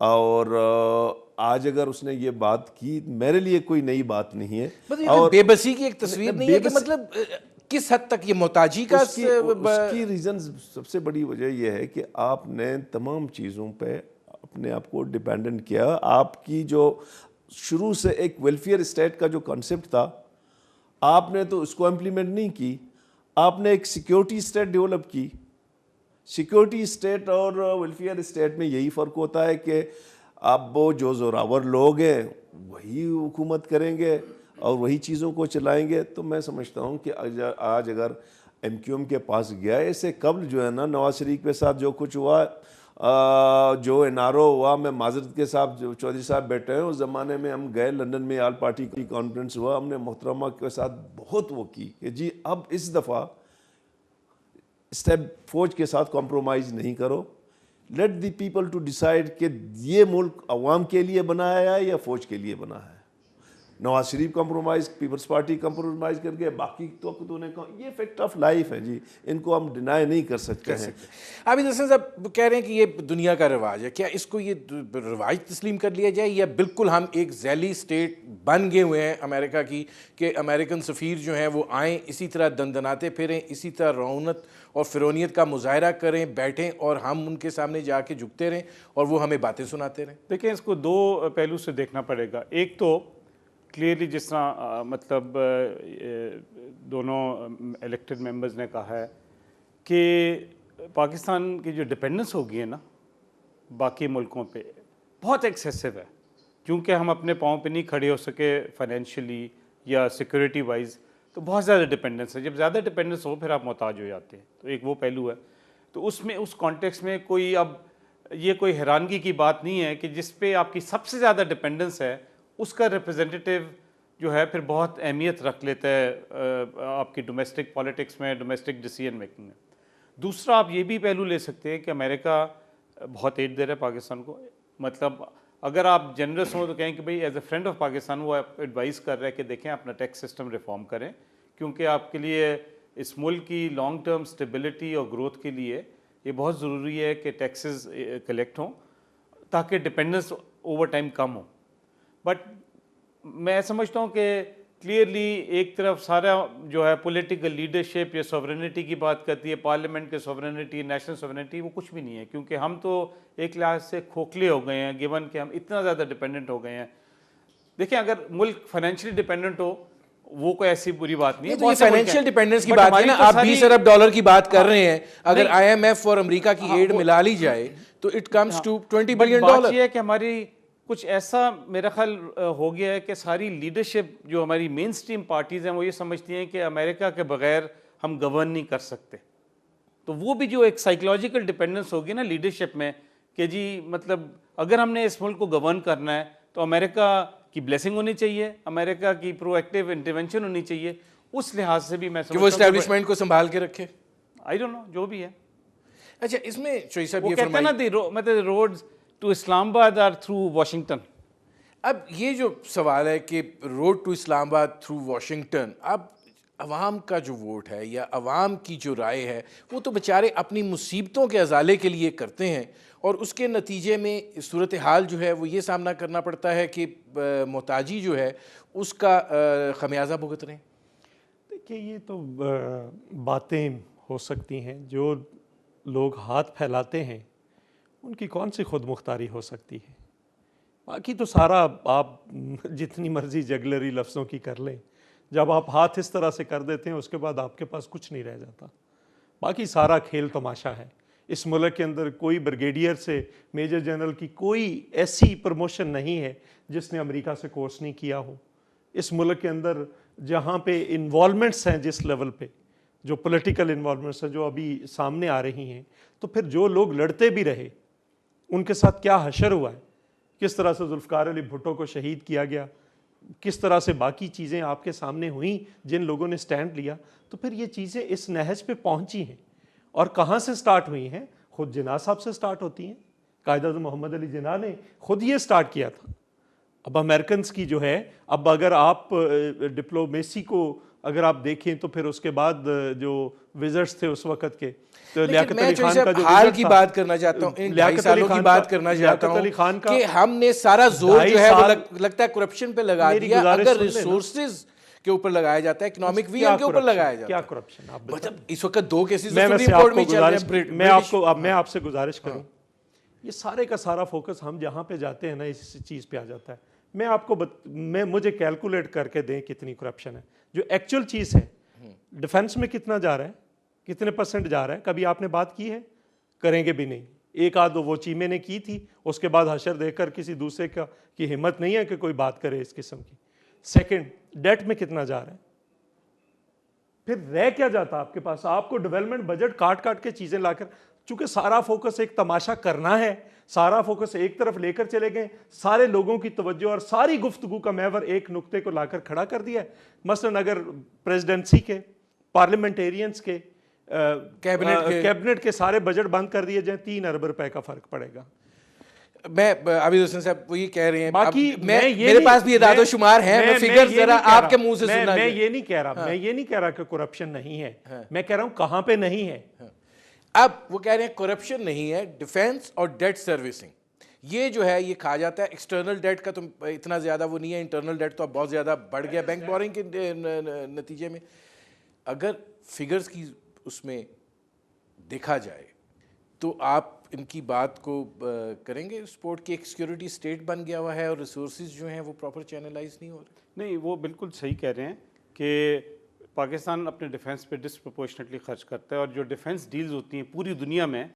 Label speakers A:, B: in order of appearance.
A: اور آج اگر اس نے یہ بات کی, میرے لیے کوئی نئی بات نہیں ہے.
B: اور بے بسی کی ایک تصویر نہیں ہے کہ مطلب کس حد تک یہ محتاجی کا
A: اس کی ریزن سب سے بڑی وجہ یہ ہے کہ آپ نے تمام چیزوں پہ اپنے آپ کو ڈیپینڈنٹ کیا. آپ کی جو شروع سے ایک ویلفیئر اسٹیٹ کا جو کنسپٹ تھا, آپ نے تو اس کو امپلیمنٹ نہیں کی. آپ نے ایک سیکیورٹی اسٹیٹ ڈیولپ کی. سیکیورٹی اسٹیٹ اور ویلفیئر اسٹیٹ میں یہی فرق ہوتا ہے کہ اب وہ جو زوراور لوگ ہیں وہی حکومت کریں گے اور وہی چیزوں کو چلائیں گے. تو میں سمجھتا ہوں کہ آج اگر ایم کیو ایم کے پاس گیا, اس سے قبل جو ہے نا نواز شریف کے ساتھ جو کچھ ہوا, جو این آر او ہوا, میں معذرت کے ساتھ جو چودھری صاحب بیٹھے ہیں, اس زمانے میں ہم گئے لندن میں, آل پارٹی کی کانفرنس ہوا, ہم نے محترمہ کے ساتھ بہت وہ کی کہ جی اب اس دفعہ اسٹیپ فوج کے ساتھ کمپرومائز نہیں کرو. Let the people to decide کہ یہ ملک عوام کے لیے بنایا ہے یا فوج کے لیے بنا ہے. Nawaz Sharif compromise, Peoples party compromise کر کے, باقی طاقتوں نے یہ فیکٹ آف لائف ہے جی, ان کو ہم ڈینائی نہیں کر سکتے ہیں.
B: عابد حسن صاحب کہہ رہے ہیں کہ یہ دنیا کا رواج ہے, کیا اس کو یہ رواج تسلیم کر لیا جائے یا بالکل ہم ایک ذیلی اسٹیٹ بن گئے ہوئے ہیں امریکہ کی کہ امریکن سفیر جو ہیں وہ آئیں, اسی طرح دندناتے پھریں, اسی طرح رعونت اور فرونیت کا مظاہرہ کریں, بیٹھیں اور ہم ان کے سامنے جا کے جھکتے رہیں اور وہ ہمیں باتیں سناتے رہیں؟
C: دیکھیں اس کو دو پہلو سے دیکھنا پڑے گا. ایک تو کلیئرلی جس طرح مطلب دونوں الیکٹڈ ممبرز نے کہا ہے کہ پاکستان کی جو ڈپینڈنس ہوگی ہے نا باقی ملکوں پہ بہت ایکسیسو ہے, کیونکہ ہم اپنے پاؤں پہ نہیں کھڑے ہو سکے فائنینشلی یا سیکورٹی وائز, تو بہت زیادہ ڈپینڈنس ہے. جب زیادہ ڈپینڈنس ہو پھر آپ محتاج ہو جاتے ہیں. تو ایک وہ پہلو ہے. تو اس میں اس کانٹیکس میں کوئی اب یہ کوئی حیرانگی کی بات نہیں ہے کہ جس پہ آپ کی سب سے زیادہ ڈپینڈنس ہے اس کا ریپرزینٹیو جو ہے پھر بہت اہمیت رکھ لیتا ہے آپ کی ڈومیسٹک پالیٹکس میں, ڈومیسٹک ڈیسیژن میکنگ میں. دوسرا آپ یہ بھی پہلو لے سکتے ہیں کہ امریکہ بہت ایڈ دے رہا ہے پاکستان کو. مطلب اگر آپ جنرس ہوں تو کہیں کہ بھئی as a friend of Pakistan وہ ایڈوائز کر رہا ہے کہ دیکھیں اپنا ٹیکس سسٹم ریفارم کریں, کیونکہ آپ کے لیے اس ملک کی لانگ ٹرم سٹیبلٹی اور گروتھ کے لیے یہ بہت ضروری ہے کہ ٹیکسز کلیکٹ ہوں تاکہ dependence over time come who. But میں سمجھتا ہوں کہ کلیئرلی ایک طرف سارا جو ہے پولیٹیکل لیڈرشپ یا سوورنٹی کی بات کرتی ہے, پارلیمنٹ کے سوورنٹی, نیشنل سوورنٹی, وہ کچھ بھی نہیں ہے, کیونکہ ہم تو ایک لحاظ سے کھوکھلے ہو گئے ہیں گیون کہ ہم اتنا زیادہ ڈپینڈنٹ ہو گئے ہیں. دیکھیں اگر ملک فائنینشلی ڈپینڈنٹ ہو وہ کوئی ایسی بری بات نہیں ہے.
B: فائنینشیل ڈیپینڈنس کی بات ہے نا, آپ 20 ارب ڈالر کی بات کر رہے ہیں, اگر آئی ایم ایف اور امریکہ کی ایڈ ملا لی جائے تو اٹ کمز ٹو $20 بلین.
C: بات یہ ہے کہ ہماری کچھ ایسا میرا خیال ہو گیا ہے کہ ساری لیڈرشپ جو ہماری مین سٹریم پارٹیز ہیں وہ یہ سمجھتی ہیں کہ امریکہ کے بغیر ہم گورن نہیں کر سکتے. تو وہ بھی جو ایک سائیکلوجیکل ڈپینڈنس ہوگی نا لیڈرشپ میں کہ جی مطلب اگر ہم نے اس ملک کو گورن کرنا ہے تو امریکہ کی بلیسنگ ہونی چاہیے, امریکہ کی پرو ایکٹیو انٹرونشن ہونی چاہیے. اس لحاظ سے بھی میں
B: کہ وہ اسٹیبلشمنٹ کو سنبھال کے رکھے.
C: آئی ڈونٹ نو جو بھی ہے.
B: اچھا اس میں شوئی صاحب
C: وہ
B: یہ
C: کہتے ہیں نا مطلب روڈز ٹو اسلام آباد آر تھرو واشنگٹن.
B: اب یہ جو سوال ہے کہ روڈ ٹو اسلام آباد تھرو واشنگٹن, اب عوام کا جو ووٹ ہے یا عوام کی جو رائے ہے وہ تو بیچارے اپنی مصیبتوں کے ازالے کے لیے کرتے ہیں اور اس کے نتیجے میں صورتحال جو ہے وہ یہ سامنا کرنا پڑتا ہے کہ محتاجی جو ہے اس کا خمیازہ بھگت رہے ہیں.
D: دیکھیے یہ تو باتیں ہو سکتی ہیں, جو لوگ ہاتھ پھیلاتے ہیں ان کی کون سی خود مختاری ہو سکتی ہے. باقی تو سارا آپ جتنی مرضی جگلری لفظوں کی کر لیں, جب آپ ہاتھ اس طرح سے کر دیتے ہیں اس کے بعد آپ کے پاس کچھ نہیں رہ جاتا. باقی سارا کھیل تماشا ہے. اس ملک کے اندر کوئی بریگیڈیئر سے میجر جنرل کی کوئی ایسی پروموشن نہیں ہے جس نے امریکہ سے کورس نہیں کیا ہو. اس ملک کے اندر جہاں پہ انوالومنٹس ہیں, جس لیول پہ جو پولیٹیکل انوالومنٹس ہیں جو ابھی سامنے آ رہی ہیں, تو پھر جو لوگ لڑتے بھی رہے ان کے ساتھ کیا حشر ہوا ہے, کس طرح سے ذوالفقار علی بھٹو کو شہید کیا گیا, کس طرح سے باقی چیزیں آپ کے سامنے ہوئیں جن لوگوں نے سٹینڈ لیا. تو پھر یہ چیزیں اس نہج پہ پہنچی ہیں اور کہاں سے سٹارٹ ہوئی ہیں؟ خود جناح صاحب سے سٹارٹ ہوتی ہیں. قائد اعظم محمد علی جناح نے خود یہ سٹارٹ کیا تھا. اب امریکنز کی جو ہے, اب اگر آپ ڈپلومیسی کو اگر آپ دیکھیں تو پھر اس کے بعد جو وزٹس تھے اس وقت کے تو لیاقت
B: میں
D: علی
B: جو
D: خان کا جو
B: حال
D: وزٹ
B: کی
D: تھا،
B: بات کرنا چاہتا ہوں، ان 2.5
D: لیاقت علی
B: سالوں کی
D: خان
B: بات
D: کا-
B: کرنا
D: لیاقت
B: چاہتا
D: علی خان
B: ہوں
D: کا
B: کہ ہم نے سارا زور
D: 2.5
B: جو ہے وہ
D: سال-
B: لگتا ہے کرپشن پہ لگا
D: میری
B: دیا.
D: گزارش
B: اگر
D: سن لینا.
B: ریسورسز کے اوپر لگایا جاتا ہے، اکنامک وی
D: کیا
B: ایم کے اوپر
D: corruption؟
B: لگایا جاتا
D: کیا
B: ہے.
D: کرپشن آپ بتائیں.
B: مطلب اس وقت 2 کیسز
D: میں
B: سپریم
D: آپ
B: کورٹ
D: کو
B: میں چل رہے
D: گزارش
B: ہیں.
D: میں آپ سے گزارش کروں، یہ سارے کا سارا فوکس ہم جہاں پہ جاتے ہیں نا اس چیز پہ آ جاتا ہے. میں آپ کو مجھے کیلکولیٹ کر کے دیں کتنی کرپشن ہے. جو ایکچوئل چیز ہے ڈیفنس میں کتنا جا رہا ہے، کتنے پرسنٹ جا رہا ہے، کبھی آپ نے بات کی ہے؟ کریں گے بھی نہیں. ایک آدھ وہ چیمے نے کی تھی، اس کے بعد حشر دیکھ کر کسی دوسرے کی ہمت نہیں ہے کہ کوئی بات کرے اس قسم کی. سیکنڈ، ڈیٹ میں کتنا جا رہا ہے، پھر رہ کیا جاتا آپ کے پاس. آپ کو ڈیولپمنٹ بجٹ کاٹ کاٹ کے چیزیں لا کر، چونکہ سارا فوکس ایک تماشا کرنا ہے، سارا فوکس ایک طرف لے کر چلے گئے، سارے لوگوں کی توجہ اور ساری گفتگو کا محور ایک نقطے کو لا کر کھڑا کر دیا ہے. مثلا اگر پریزیڈنسی کے، پارلیمنٹیرینز کے، کیبنٹ کے سارے بجٹ بند کر دیے جائیں، 3 ارب روپے کا فرق پڑے گا.
B: میں عابد حسین صاحب وہ یہ کہہ رہے ہیں،
D: باقی
B: میرے پاس بھی اعداد و شمار ہیں، میں فگر ذرا آپ کے منہ سے سننا.
D: میں یہ نہیں کہہ رہا، میں یہ نہیں کہہ رہا کہ کرپشن نہیں ہے، میں کہہ رہا ہوں کہاں پہ نہیں ہے.
B: اب وہ کہہ رہے ہیں کرپشن نہیں ہے، ڈیفینس اور ڈیٹ سروسنگ یہ جو ہے یہ کھا جاتا ہے. ایکسٹرنل ڈیٹ کا تو اتنا زیادہ وہ نہیں ہے، انٹرنل ڈیٹ تو اب بہت زیادہ بڑھ گیا بینک بورنگ کے نتیجے میں. اگر فگرز کی اس میں دیکھا جائے تو آپ ان کی بات کو کریں گے؟ سپورٹ کی ایک سیکیورٹی اسٹیٹ بن گیا ہوا ہے اور ریسورسز جو ہیں وہ پراپر چینلائز نہیں ہو رہے.
C: نہیں، وہ بالکل صحیح کہہ رہے ہیں کہ پاکستان اپنے ڈیفنس پہ ڈسپروپورشنیٹلی خرچ کرتا ہے، اور جو ڈیفنس ڈیلز ہوتی ہیں پوری دنیا میں